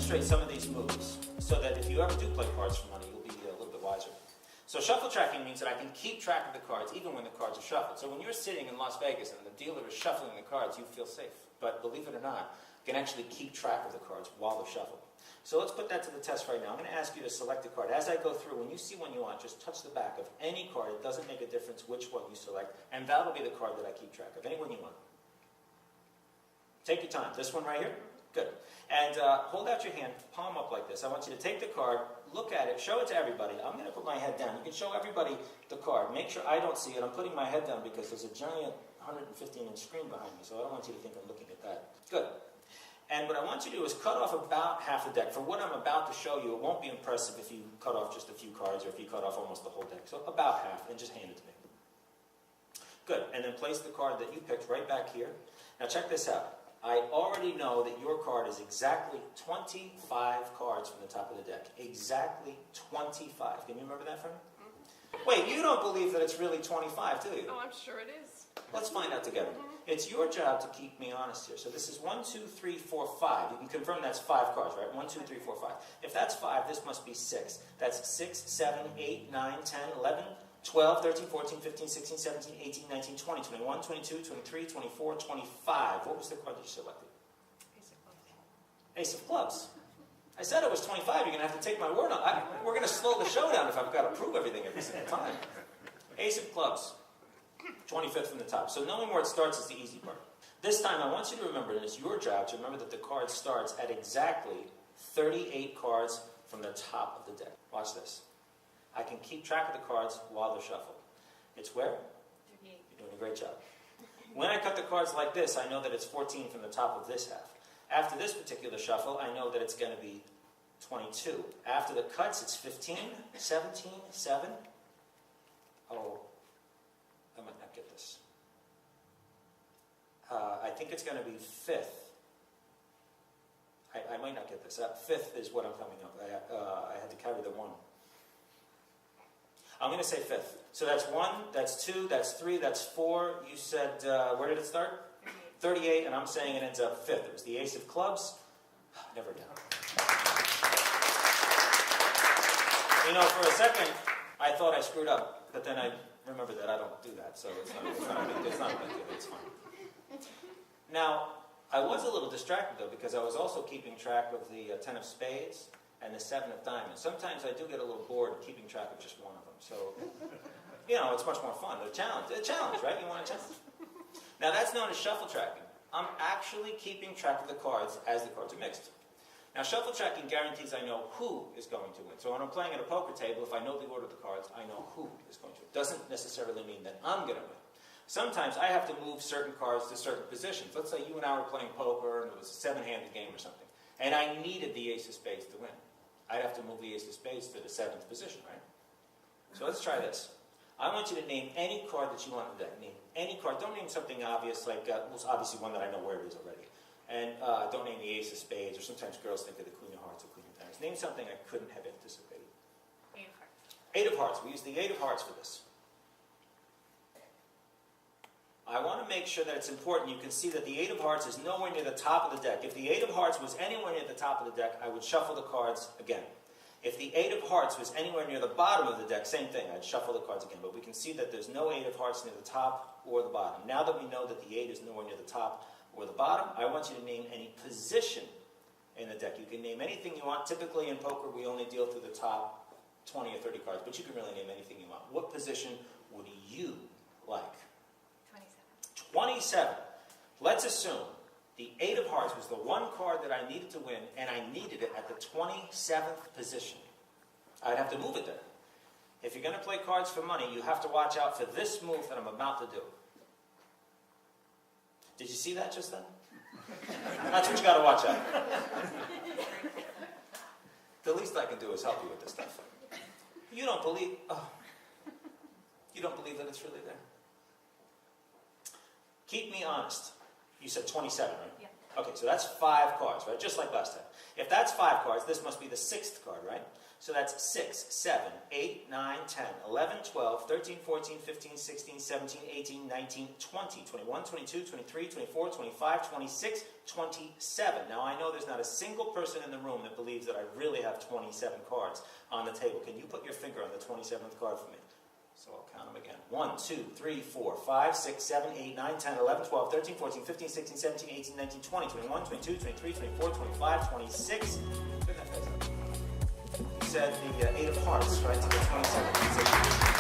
demonstrate some of these moves so that if you ever do play cards for money, you'll be a little bit wiser. So shuffle tracking means that I can keep track of the cards even when the cards are shuffled. So when you're sitting in Las Vegas and the dealer is shuffling the cards, you feel safe. But believe it or not, you can actually keep track of the cards while they're shuffled. So let's put that to the test right now. I'm going to ask you to select a card. As I go through, when you see one you want, just touch the back of any card. It doesn't make a difference which one you select, and that'll be the card that I keep track of. Any one you want. Take your time. This one right here? Good. And hold out your hand, palm up like this. I want you to take the card, look at it, show it to everybody. I'm going to put my head down. You can show everybody the card. Make sure I don't see it. I'm putting my head down because there's a giant 115-inch screen behind me, so I don't want you to think I'm looking at that. Good. And what I want you to do is cut off about half the deck. For what I'm about to show you, it won't be impressive if you cut off just a few cards or if you cut off almost the whole deck. So about half, and just hand it to me. Good. And then place the card that you picked right back here. Now check this out. I already know that your card is exactly 25 cards from the top of the deck. Exactly 25. Can you remember that from me? Mm-hmm. Wait, you don't believe that it's really 25, do you? Oh, I'm sure it is. Let's find out together. Mm-hmm. It's your job to keep me honest here. So this is 1, 2, 3, 4, 5. You can confirm that's 5 cards, right? 1, 2, 3, 4, 5. If that's 5, this must be 6. That's 6, 7, 8, 9, 10, 11, 12, 13, 14, 15, 16, 17, 18, 19, 20, 21, 22, 23, 24, 25. What was the card that you selected? Ace of clubs. Ace of clubs. I said it was 25. You're going to have to take my word on it. We're going to slow the show down if I've got to prove everything every single time. Ace of clubs. 25th from the top. So knowing where it starts is the easy part. This time I want you to remember, and it's your job to remember that the card starts at exactly 38 cards from the top of the deck. Watch this. I can keep track of the cards while they're shuffled. It's where? 38. You're doing a great job. When I cut the cards like this, I know that it's 14 from the top of this half. After this particular shuffle, I know that it's going to be 22. After the cuts, it's 15, 17, 7. Oh, I might not get this. I think it's going to be 5th. I might not get this. 5th is what I'm coming up. I had to carry the 1. I'm going to say 5th. So that's 1, that's 2, that's 3, that's 4. You said, where did it start? 38, and I'm saying it ends up 5th. It was the Ace of Clubs. Never again. You know, for a second, I thought I screwed up, but then I remembered that I don't do that, so it's not a big deal. It's fine. Now, I was a little distracted, though, because I was also keeping track of the 10 of spades and the 7 of diamonds. Sometimes I do get a little bored keeping track of just one of them. So, you know, it's much more fun. A challenge, right? You want a challenge? Now, that's known as shuffle tracking. I'm actually keeping track of the cards as the cards are mixed. Now, shuffle tracking guarantees I know who is going to win. So when I'm playing at a poker table, if I know the order of the cards, I know who is going to win. It doesn't necessarily mean that I'm going to win. Sometimes I have to move certain cards to certain positions. Let's say you and I were playing poker and it was a 7-handed game or something, and I needed the Ace of Spades to win. I'd have to move the Ace of Spades to the 7th position, right? So let's try this. I want you to name any card that you want in the deck. Name any card. Don't name something obvious, like, obviously one that I know where it is already. And don't name the Ace of Spades, or sometimes girls think of the Queen of Hearts or Queen of Diamonds. Name something I couldn't have anticipated. 8 of hearts. 8 of hearts. We use the 8 of hearts for this. I want to make sure that it's important. You can see that the 8 of hearts is nowhere near the top of the deck. If the 8 of hearts was anywhere near the top of the deck, I would shuffle the cards again. If the 8 of hearts was anywhere near the bottom of the deck, same thing, I'd shuffle the cards again. But we can see that there's no 8 of hearts near the top or the bottom. Now that we know that the 8 is nowhere near the top or the bottom, I want you to name any position in the deck. You can name anything you want. Typically in poker, we only deal through the top 20 or 30 cards, but you can really name anything you want. What position would you like? 27. Let's assume the 8 of hearts was the one card that I needed to win, and I needed it at the 27th position. I'd have to move it there. If you're going to play cards for money, you have to watch out for this move that I'm about to do. Did you see that just then? That's what you got to watch out for. The least I can do is help you with this stuff. You don't believe that it's really there. Keep me honest. You said 27, right? Yeah. Okay, so that's 5 cards, right? Just like last time. If that's 5 cards, this must be the 6th card, right? So that's 6, 7, 8, 9, 10, 11, 12, 13, 14, 15, 16, 17, 18, 19, 20, 21, 22, 23, 24, 25, 26, 27. Now I know there's not a single person in the room that believes that I really have 27 cards on the table. Can you put your finger on the 27th card for me? So I'll count them again. 1, 2, 3, 4, 5, 6, 7, 8, 9, 10, 11, 12, 13, 14, 15, 16, 17, 18, 19, 20, 21, 22, 23, 24, 25, 26. Put that face up. You said the 8 of hearts, right? So the 27th.